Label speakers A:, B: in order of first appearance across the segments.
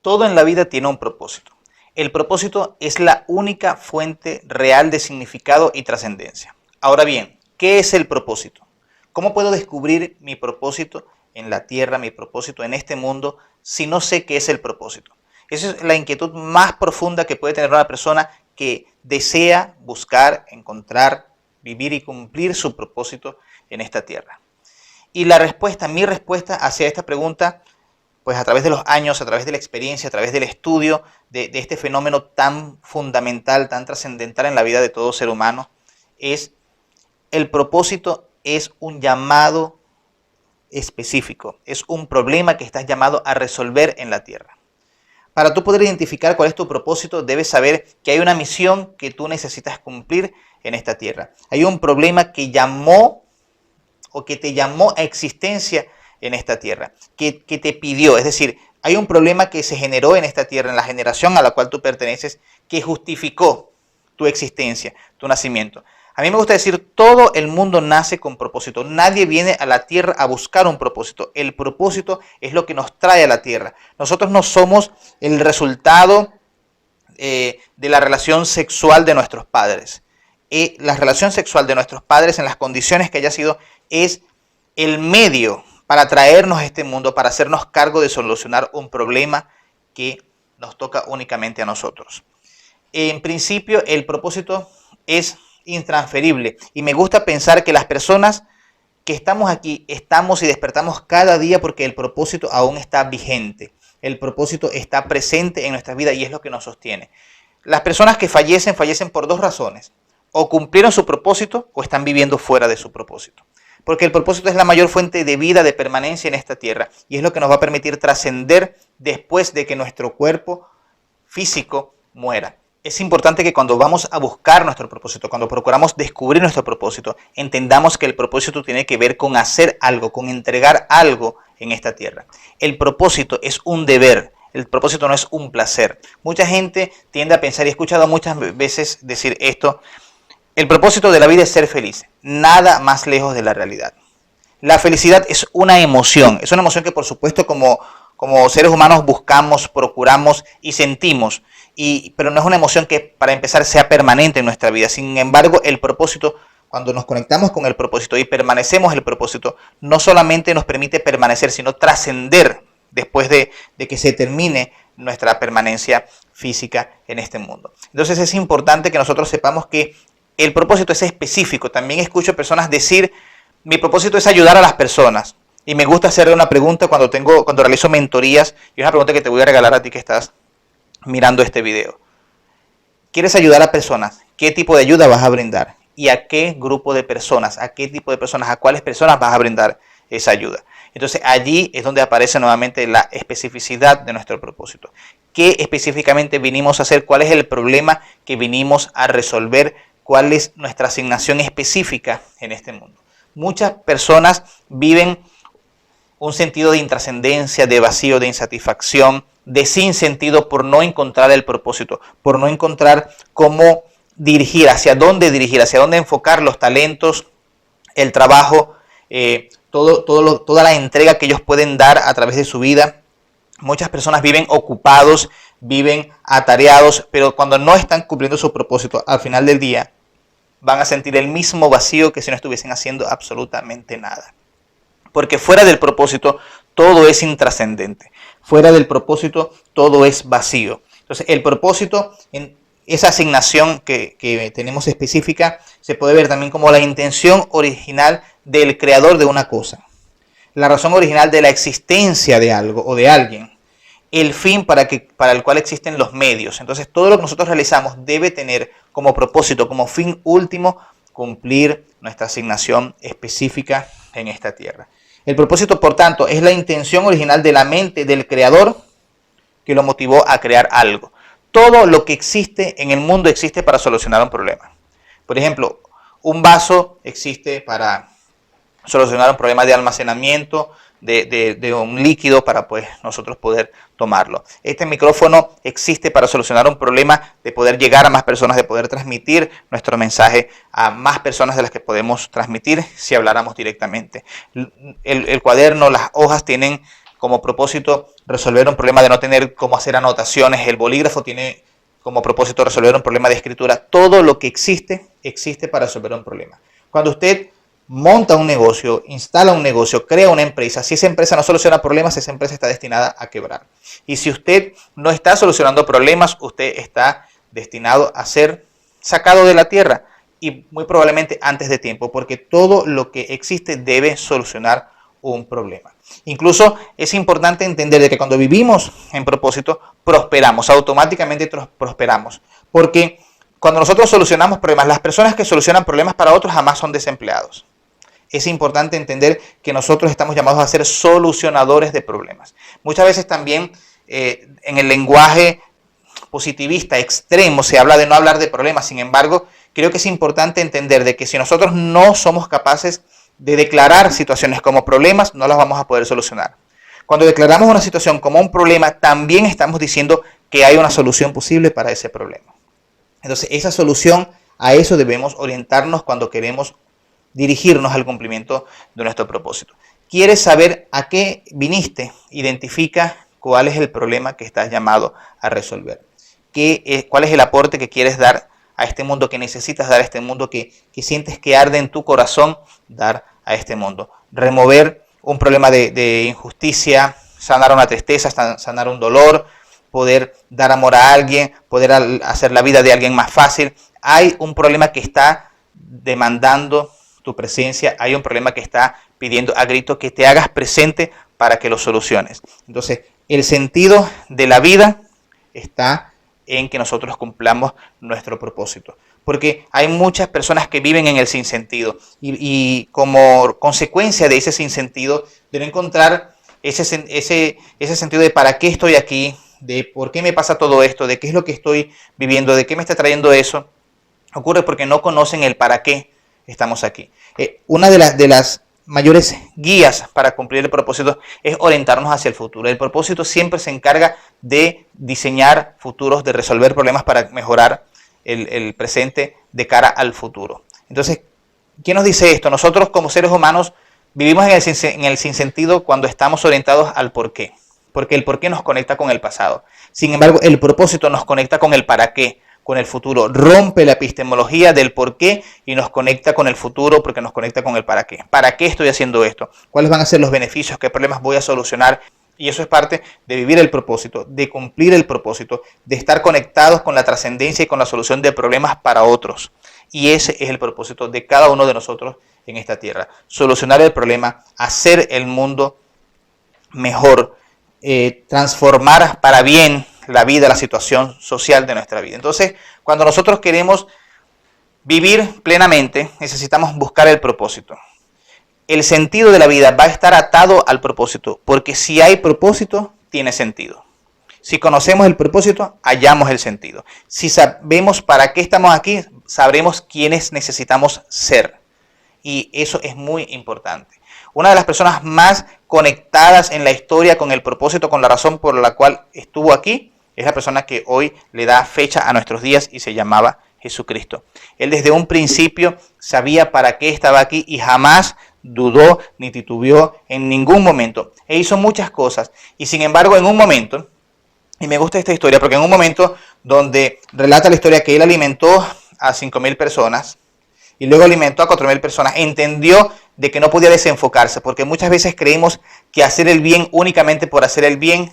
A: Todo en la vida tiene un propósito. El propósito es la única fuente real de significado y trascendencia. Ahora bien, ¿qué es el propósito? ¿Cómo puedo descubrir mi propósito en la tierra, mi propósito en este mundo, si no sé qué es el propósito? Esa es la inquietud más profunda que puede tener una persona que desea buscar, encontrar, vivir y cumplir su propósito en esta tierra. Y la respuesta, mi respuesta hacia esta pregunta, pues a través de los años, a través de la experiencia, a través del estudio de este fenómeno tan fundamental, tan trascendental en la vida de todo ser humano, es el propósito es un llamado específico, es un problema que estás llamado a resolver en la tierra. Para tú poder identificar cuál es tu propósito, debes saber que hay una misión que tú necesitas cumplir en esta tierra. Hay un problema que llamó o que te llamó a existencia en esta tierra, que te pidió, es decir, hay un problema que se generó en esta tierra, en la generación a la cual tú perteneces, que justificó tu existencia, tu nacimiento. A mí me gusta decir, todo el mundo nace con propósito. Nadie viene a la tierra a buscar un propósito. El propósito es lo que nos trae a la tierra. Nosotros no somos el resultado de la relación sexual de nuestros padres. La relación sexual de nuestros padres, en las condiciones que haya sido, es el medio para traernos a este mundo, para hacernos cargo de solucionar un problema que nos toca únicamente a nosotros. En principio, el propósito es intransferible y me gusta pensar que las personas que estamos aquí, estamos y despertamos cada día porque el propósito aún está vigente. El propósito está presente en nuestras vidas y es lo que nos sostiene. Las personas que fallecen por dos razones. O cumplieron su propósito o están viviendo fuera de su propósito. Porque el propósito es la mayor fuente de vida, de permanencia en esta tierra. Y es lo que nos va a permitir trascender después de que nuestro cuerpo físico muera. Es importante que cuando vamos a buscar nuestro propósito, cuando procuramos descubrir nuestro propósito, entendamos que el propósito tiene que ver con hacer algo, con entregar algo en esta tierra. El propósito es un deber, el propósito no es un placer. Mucha gente tiende a pensar, y he escuchado muchas veces decir esto, el propósito de la vida es ser feliz, nada más lejos de la realidad. La felicidad es una emoción que por supuesto como seres humanos buscamos, procuramos y sentimos, pero no es una emoción que para empezar sea permanente en nuestra vida. Sin embargo, el propósito, cuando nos conectamos con el propósito y permanecemos el propósito, no solamente nos permite permanecer, sino trascender después de que se termine nuestra permanencia física en este mundo. Entonces es importante que nosotros sepamos que el propósito es específico. También escucho personas decir, mi propósito es ayudar a las personas. Y me gusta hacerle una pregunta cuando realizo mentorías, y es una pregunta que te voy a regalar a ti que estás mirando este video. ¿Quieres ayudar a personas? ¿Qué tipo de ayuda vas a brindar? ¿Y a qué grupo de personas? ¿A qué tipo de personas? ¿A cuáles personas vas a brindar esa ayuda? Entonces allí es donde aparece nuevamente la especificidad de nuestro propósito. ¿Qué específicamente vinimos a hacer? ¿Cuál es el problema que vinimos a resolver? ¿Cuál es nuestra asignación específica en este mundo? Muchas personas viven un sentido de intrascendencia, de vacío, de insatisfacción, de sinsentido por no encontrar el propósito, por no encontrar cómo dirigir, hacia dónde enfocar los talentos, el trabajo, toda la entrega que ellos pueden dar a través de su vida. Muchas personas viven ocupados, viven atareados, pero cuando no están cumpliendo su propósito, al final del día van a sentir el mismo vacío que si no estuviesen haciendo absolutamente nada. Porque fuera del propósito todo es intrascendente. Fuera del propósito todo es vacío. Entonces el propósito, en esa asignación que tenemos específica, se puede ver también como la intención original del creador de una cosa. La razón original de la existencia de algo o de alguien. El fin para el cual existen los medios. Entonces todo lo que nosotros realizamos debe tener como propósito, como fin último, cumplir nuestra asignación específica en esta tierra. El propósito, por tanto, es la intención original de la mente del creador que lo motivó a crear algo. Todo lo que existe en el mundo existe para solucionar un problema. Por ejemplo, un vaso existe para solucionar un problema de almacenamiento de un líquido para pues nosotros poder tomarlo. Este micrófono existe para solucionar un problema de poder llegar a más personas, de poder transmitir nuestro mensaje a más personas de las que podemos transmitir si habláramos directamente. El cuaderno, las hojas tienen como propósito resolver un problema de no tener cómo hacer anotaciones, el bolígrafo tiene como propósito resolver un problema de escritura. Todo lo que existe para resolver un problema. Cuando usted monta un negocio, instala un negocio, crea una empresa, si esa empresa no soluciona problemas, esa empresa está destinada a quebrar. Y si usted no está solucionando problemas, usted está destinado a ser sacado de la tierra, y muy probablemente antes de tiempo, porque todo lo que existe debe solucionar un problema. Incluso es importante entender de que cuando vivimos en propósito, prosperamos, automáticamente prosperamos, porque cuando nosotros solucionamos problemas, las personas que solucionan problemas para otros jamás son desempleados. Es importante entender que nosotros estamos llamados a ser solucionadores de problemas. Muchas veces también en el lenguaje positivista extremo se habla de no hablar de problemas. Sin embargo, creo que es importante entender de que si nosotros no somos capaces de declarar situaciones como problemas, no las vamos a poder solucionar. Cuando declaramos una situación como un problema, también estamos diciendo que hay una solución posible para ese problema. Entonces, esa solución, a eso debemos orientarnos cuando queremos dirigirnos al cumplimiento de nuestro propósito. ¿Quieres saber a qué viniste? Identifica cuál es el problema que estás llamado a resolver. ¿Cuál es el aporte que quieres dar a este mundo, que necesitas dar a este mundo, que sientes que arde en tu corazón dar a este mundo? Remover un problema de injusticia, sanar una tristeza, sanar un dolor, poder dar amor a alguien, poder hacer la vida de alguien más fácil. Hay un problema que está demandando tu presencia, hay un problema que está pidiendo a grito que te hagas presente para que lo soluciones. Entonces, el sentido de la vida está en que nosotros cumplamos nuestro propósito. Porque hay muchas personas que viven en el sinsentido y como consecuencia de ese sinsentido, de no encontrar ese sentido de para qué estoy aquí, de por qué me pasa todo esto, de qué es lo que estoy viviendo, de qué me está trayendo eso, ocurre porque no conocen el para qué estamos aquí. Una de las mayores guías para cumplir el propósito es orientarnos hacia el futuro. El propósito siempre se encarga de diseñar futuros, de resolver problemas para mejorar el presente de cara al futuro. Entonces, ¿quién nos dice esto? Nosotros como seres humanos vivimos en el sinsentido cuando estamos orientados al porqué, porque el porqué nos conecta con el pasado. Sin embargo, el propósito nos conecta con el para qué, con el futuro, rompe la epistemología del por qué y nos conecta con el futuro porque nos conecta con el para qué. ¿Para qué estoy haciendo esto? ¿Cuáles van a ser los beneficios? ¿Qué problemas voy a solucionar? Y eso es parte de vivir el propósito, de cumplir el propósito, de estar conectados con la trascendencia y con la solución de problemas para otros. Y ese es el propósito de cada uno de nosotros en esta tierra. Solucionar el problema, hacer el mundo mejor, transformar para bien la vida, la situación social de nuestra vida. Entonces, cuando nosotros queremos vivir plenamente, necesitamos buscar el propósito. El sentido de la vida va a estar atado al propósito, porque si hay propósito, tiene sentido. Si conocemos el propósito, hallamos el sentido. Si sabemos para qué estamos aquí, sabremos quiénes necesitamos ser. Y eso es muy importante. Una de las personas más conectadas en la historia con el propósito, con la razón por la cual estuvo aquí, es la persona que hoy le da fecha a nuestros días y se llamaba Jesucristo. Él desde un principio sabía para qué estaba aquí y jamás dudó ni titubeó en ningún momento. E hizo muchas cosas. Y sin embargo, en un momento, y me gusta esta historia porque en un momento donde relata la historia que él alimentó a 5,000 personas y luego alimentó a 4,000 personas, entendió de que no podía desenfocarse, porque muchas veces creemos que hacer el bien únicamente por hacer el bien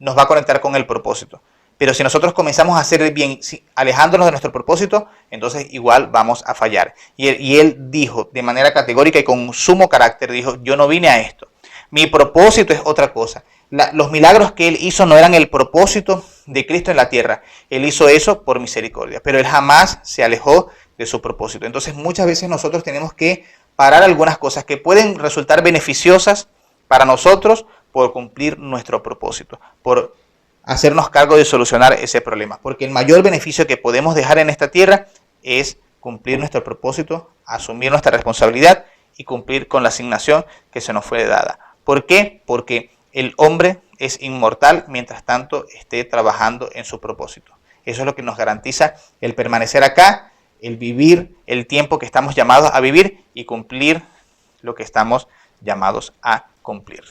A: nos va a conectar con el propósito. Pero si nosotros comenzamos a hacer el bien alejándonos de nuestro propósito, entonces igual vamos a fallar. Y él dijo de manera categórica y con sumo carácter, dijo, yo no vine a esto. Mi propósito es otra cosa. Los milagros que él hizo no eran el propósito de Cristo en la tierra. Él hizo eso por misericordia, pero él jamás se alejó de su propósito. Entonces muchas veces nosotros tenemos que parar algunas cosas que pueden resultar beneficiosas para nosotros por cumplir nuestro propósito, por hacernos cargo de solucionar ese problema. Porque el mayor beneficio que podemos dejar en esta tierra es cumplir nuestro propósito, asumir nuestra responsabilidad y cumplir con la asignación que se nos fue dada. ¿Por qué? Porque el hombre es inmortal mientras tanto esté trabajando en su propósito. Eso es lo que nos garantiza el permanecer acá, el vivir el tiempo que estamos llamados a vivir y cumplir lo que estamos llamados a cumplir.